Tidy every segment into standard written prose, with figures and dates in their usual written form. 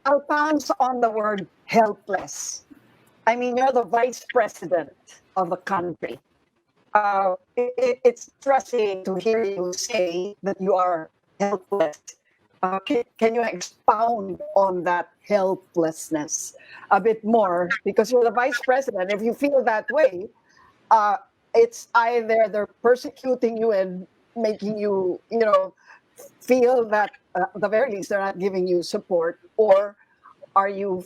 I'll pounce on the word helpless. I mean, you're the vice president of the country. It's interesting to hear you say that you are helpless. Can you expound on that helplessness a bit more? Because you're the vice president. If you feel that way, uh, it's either they're persecuting you and making you, feel that at the very least they're not giving you support, or are you?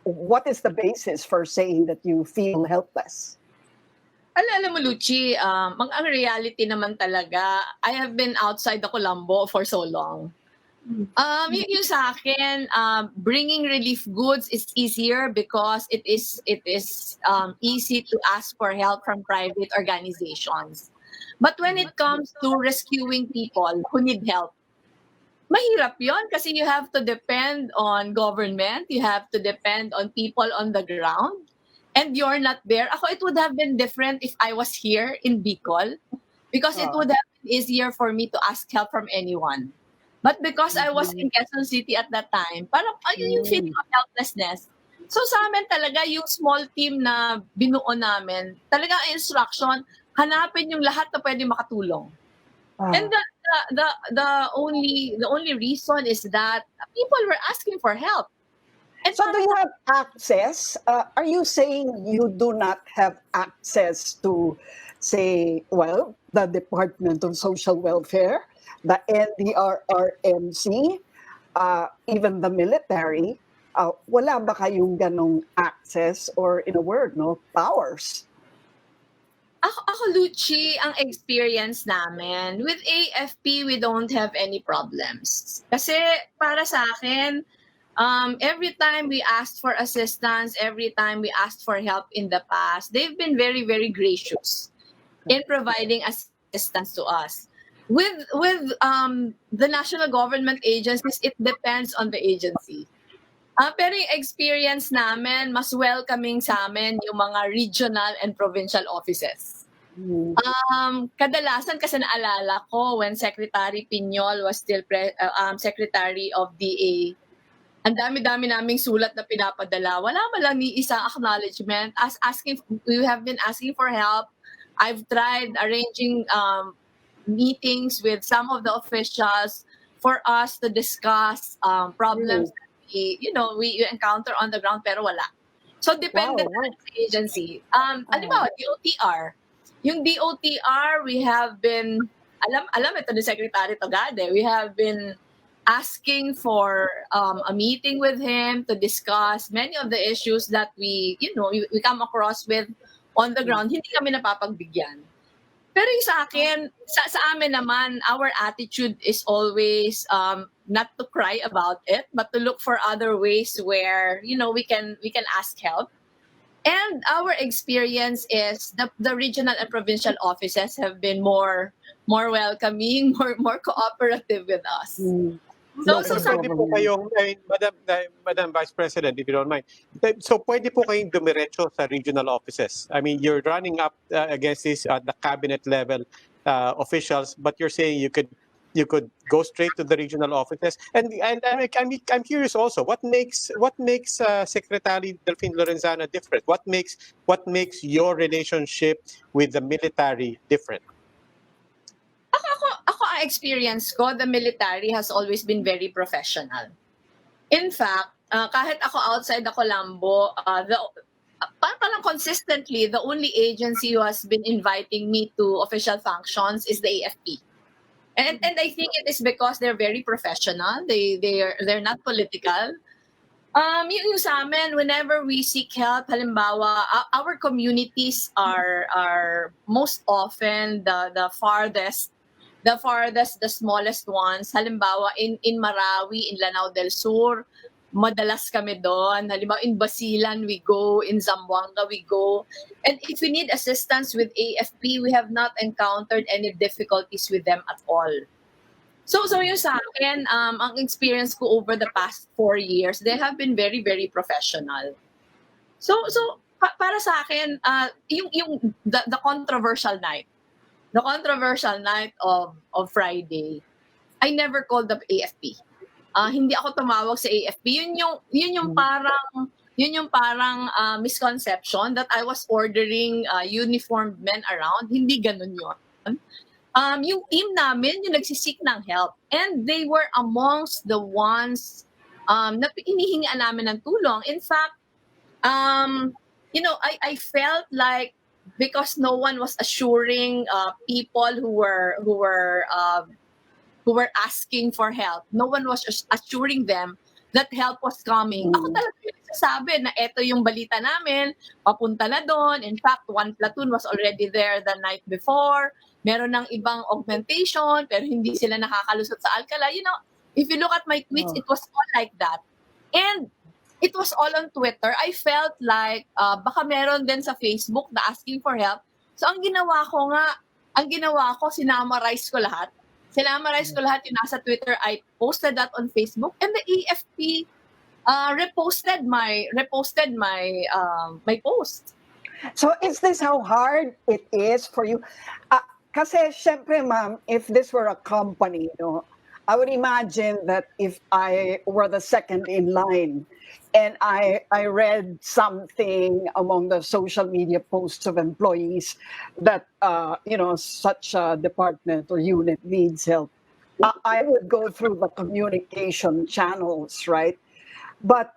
What is the basis for saying that you feel helpless? Alam mo, Lucy, ang reality naman talaga, I have been outside the Colombo for so long. Yung sa akin, bringing relief goods is easier because it is easy to ask for help from private organizations. But when it comes to rescuing people who need help, mahirap yon kasi you have to depend on government, you have to depend on people on the ground, and you're not there. Ako, it would have been different if I was here in Bicol because it would have been easier for me to ask help from anyone. But because I was in Quezon City at that time, parang ayun yung feeling of helplessness. So sa amin talaga, yung small team na binuo namin, talaga ang instruction, hanapin yung lahat na pwede makatulong. And the only reason is that people were asking for help. And So do you have access? Are you saying you do not have access to, say, well, the Department of Social Welfare, the NDRRMC, even the military? Wala ba kayong ganong access, or in a word, no, powers? Ako, Lucy, ang experience namin, with AFP, we don't have any problems. Kasi para sa akin, every time we asked for assistance, every time we asked for help in the past, they've been very, very gracious in providing assistance to us. With the national government agencies, it depends on the agency. Pero yung experience namin, mas welcoming sa amin yung mga regional and provincial offices. Kadalasan kasi naalala ko when Secretary Piñol was still Secretary of DA, ang dami-dami naming sulat na pinapadala. Wala man lang ni isang acknowledgement. We have been asking for help. I've tried arranging meetings with some of the officials for us to discuss problems that we encounter on the ground, pero wala. So depende na sa agency. Halimbawa, DOTR. Yung DOTR, we have been, alam ito ni Secretary Togade, we have been asking for a meeting with him to discuss many of the issues that we come across with on the ground. Hindi kami napapagbigyan. Pero yung sa akin, sa amin naman, our attitude is always not to cry about it, but to look for other ways where we can ask help. And our experience is the regional and provincial offices have been more welcoming, more cooperative with us. So pwede po kayong, Madam Vice President, if you don't mind, so pwede po kayong dumiretso sa regional offices. I mean, you're running up against this at the cabinet level officials, but you're saying you could go straight to the regional offices. And I'm curious also, what makes Secretary Delphine Lorenzana different? What makes your relationship with the military different? Ako ang experience ko, the military has always been very professional. In fact, kahit ako outside the Colombo, parang consistently, the only agency who has been inviting me to official functions is the AFP. And I think it is because they're very professional. They're not political. Yung sa amin, whenever we seek help, halimbawa, our communities are most often the farthest, the smallest ones. Halimbawa, in Marawi, in Lanao del Sur, madalas kami doon. Halimbawa, in Basilan, we go. In Zamboanga, we go. And if we need assistance with AFP, we have not encountered any difficulties with them at all. So yung sa akin, ang experience ko over the past 4 years, they have been very, very professional. So para sa akin, the controversial night, of Friday, I never called the AFP. hindi ako tumawag sa AFP. Yun yung parang misconception that I was ordering uniformed men around. Hindi ganun yun. Yung team namin, yung nagsisik ng help. And they were amongst the ones na hinihingaan namin ng tulong. In fact, I felt like because no one was assuring people who were asking for help, no one was assuring them that help was coming. Ako talaga yung nagsasabi na eto yung balita namin, papunta na doon. In fact, one platoon was already there the night before. Meron ng ibang augmentation, pero hindi sila nakakalusot sa Alcala. If you look at my tweets, it was all like that. And it was all on Twitter. I felt like baka meron din sa Facebook na asking for help. So ang ginawa ko, sinamarize ko lahat. Yung nasa Twitter. I posted that on Facebook, and the AFP reposted my post. So is this how hard it is for you? Kasi syempre, ma'am, if this were a company, I would imagine that if I were the second in line and I read something among the social media posts of employees that, such a department or unit needs help, I would go through the communication channels, right? But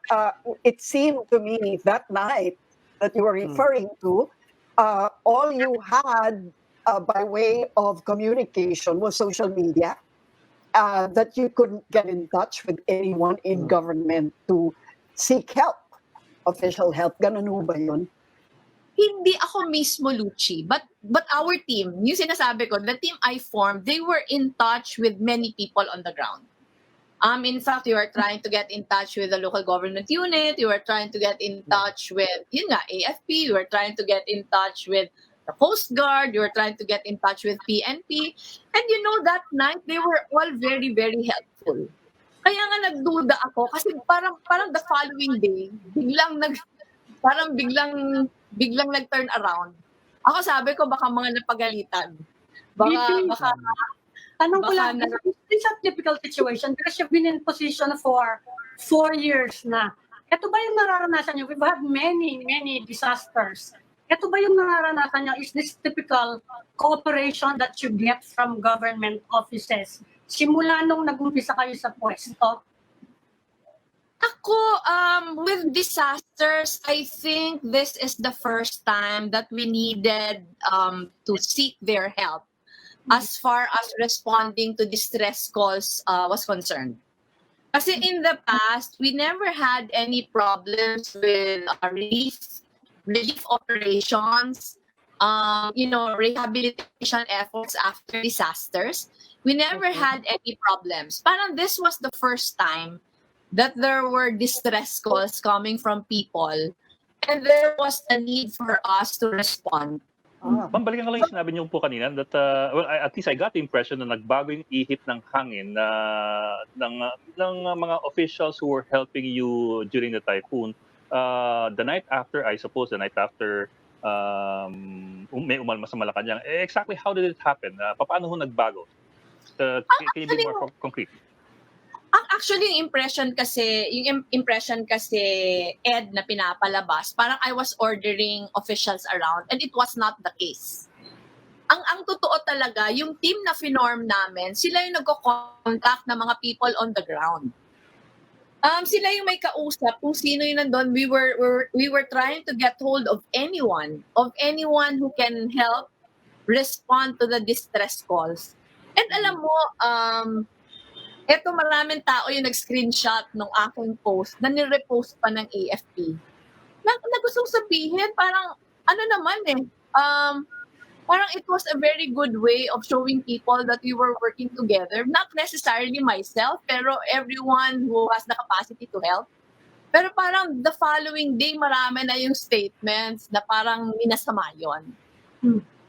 it seemed to me that night that you were referring to, all you had by way of communication was social media, that you couldn't get in touch with anyone in government to seek help, official help. Ganun ho ba yun? Hindi ako mismo, Lucci, but our team, yung sinasabi ko, the team I formed, they were in touch with many people on the ground. In fact, you were trying to get in touch with the local government unit, you were trying to get in touch with, AFP, you were trying to get in touch with the Coast Guard, you were trying to get in touch with PNP. And that night, they were all very, very helpful. Kaya nga nagduda ako kasi parang the following day, biglang nag-turn around. Ako sabi ko baka mga napagalitan. Baka Tanong ko lang, it's a difficult situation because you've been in position for 4 years na. Ito ba yung nararanasan niyo? We've had many, many disasters. Ito ba yung nararanasan niyo? Is this typical cooperation that you get from government offices? Simula nung nag-umpisa kayo sa pwesto? Ako, with disasters, I think this is the first time that we needed to seek their help as far as responding to distress calls was concerned. Kasi in the past, we never had any problems with relief operations, rehabilitation efforts after disasters. We never had any problems. Parang this was the first time that there were distress calls coming from people and there was a need for us to respond. Ma'am, balikan ko lang yung sinabi niyo po kanina that, at least I got the impression na nagbago yung ihip ng hangin ng mga officials who were helping you during the typhoon. The night after, I suppose, may umalma sa Malacanang. Exactly how did it happen? Paano ho nagbago? Can you be more concrete? Actually, yung impression kasi Ed na pinapalabas, parang I was ordering officials around and it was not the case. Ang totoo talaga, yung team na finorm namin, sila yung nagko-contact ng mga people on the ground. Sila yung may kausap kung sino yung nandun. We were trying to get hold of anyone who can help respond to the distress calls. And alam mo, eto maraming tao yung nag-screenshot ng aking post na nirepost pa ng AFP. Na gustong sabihin, parang parang it was a very good way of showing people that we were working together. Not necessarily myself, pero everyone who has the capacity to help. Pero parang the following day, marami na yung statements na parang minasama yun.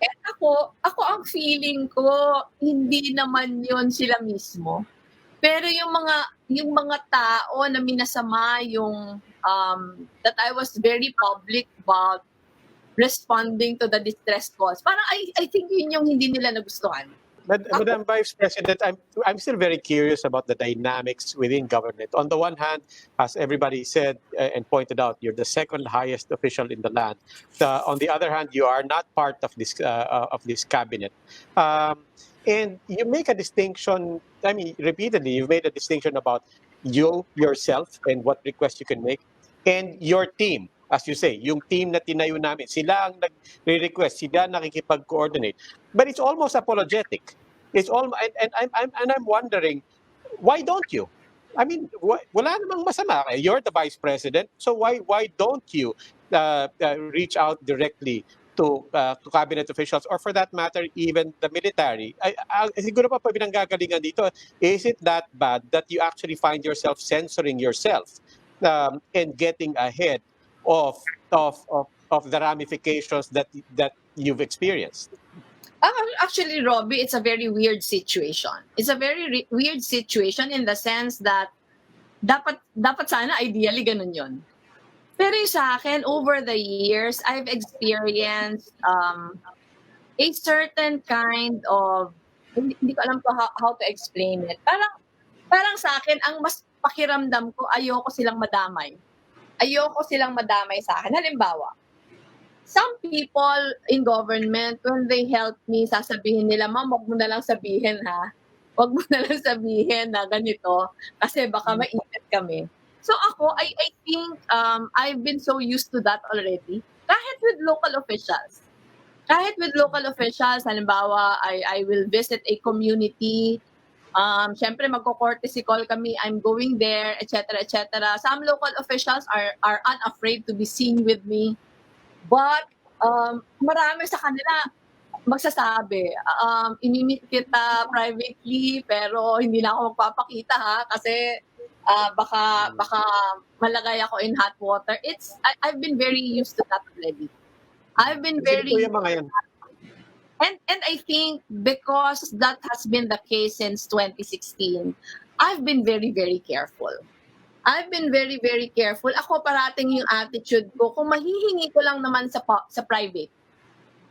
At ako ang feeling ko, hindi naman yun sila mismo. Pero yung mga tao na minasama yung that I was very public about responding to the distress calls. Parang I think yun yung hindi nila nagustuhan. Madam Vice President, I'm still very curious about the dynamics within government. On the one hand, as everybody said and pointed out, you're the second highest official in the land. On the other hand, you are not part of this cabinet, and you make a distinction. I mean, repeatedly, you've made a distinction about you yourself and what requests you can make, and your team. As you say, yung team na tinayo namin, sila ang nagre-request, sila nakikipag-coordinate. But it's almost apologetic. It's all, and I'm wondering, why don't you? I mean, wala namang masama. You're the vice president, so why don't you reach out directly to cabinet officials, or for that matter, even the military? Siguro pa pinanggagalingan dito, is it that bad that you actually find yourself censoring yourself and getting ahead of the ramifications that you've experienced? Actually, Robbie, it's a very weird situation. It's a very weird situation in the sense that dapat sana ideally ganun yun. Pero yung sa akin, over the years, I've experienced a certain kind of, hindi ko alam ko how to explain it. Parang sa akin, ang mas pakiramdam ko, ayoko silang madamay. Ayoko silang madamay sa akin. Halimbawa, some people in government, when they help me, sasabihin nila, ma'am, wag mo na lang sabihin ha. Wag mo na lang sabihin na ganito kasi baka mainit kami. So ako, I think I've been so used to that already. Kahit with local officials. Halimbawa, I will visit a community. Syempre magko-courtesy call kami, I'm going there, etc., etc. Some local officials are unafraid to be seen with me. But marami sa kanila magsasabi, imimit kita privately pero hindi na ako magpapakita ha kasi baka malagay ako in hot water. I've been very used to that already. I've been very Sino po yung mga yan? And I think because that has been the case since 2016, I've been very, very careful. I've been very, very careful. Ako parating yung attitude ko, kung mahihingi ko lang naman sa private,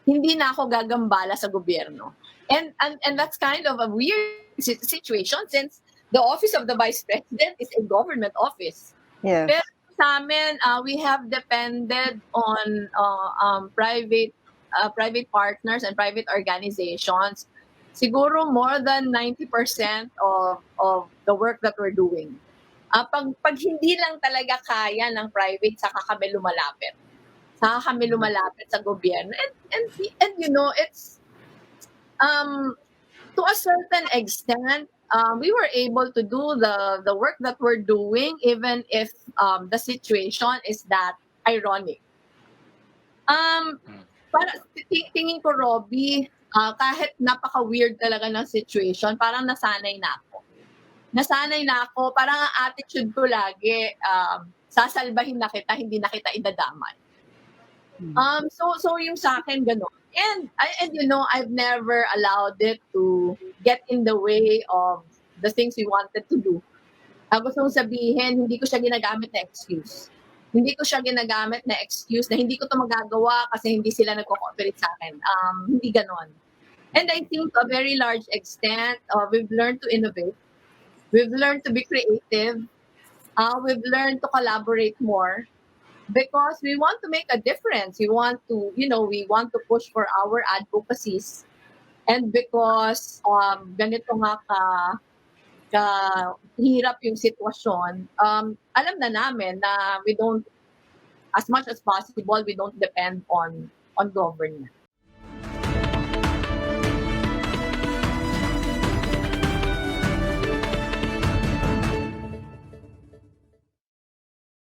hindi na ako gagambala sa gobyerno. And that's kind of a weird situation since the office of the vice president is a government office. Yes. Pero sa amin, we have depended on private partners and private organizations, siguro more than 90% of the work that we're doing. Pag hindi lang talaga kaya ng private, saka kami lumalapit. Sa gobyerno. And you know, it's to a certain extent, we were able to do the work that we're doing even if the situation is that ironic. Para tingin ko, Robbie, kahit napaka-weird talaga ng situation, parang nasanay na ako. Parang ang attitude ko lagi, sasalbahin na kita, hindi na kita idadamay. So yung sa akin, gano'n. And you know, I've never allowed it to get in the way of the things we wanted to do. Gusto kong sabihin, hindi ko siya ginagamit na excuse. Hindi ko siya ginagamit na excuse na hindi ko to magagawa kasi hindi sila nagko-cooperate sa akin. Hindi ganon. And I think to a very large extent, we've learned to innovate. We've learned to be creative. We've learned to collaborate more because we want to make a difference. We want to push for our advocacies. And because ganito nga hirap yung sitwasyon, alam na namin na we don't, as much as possible, we don't depend on government.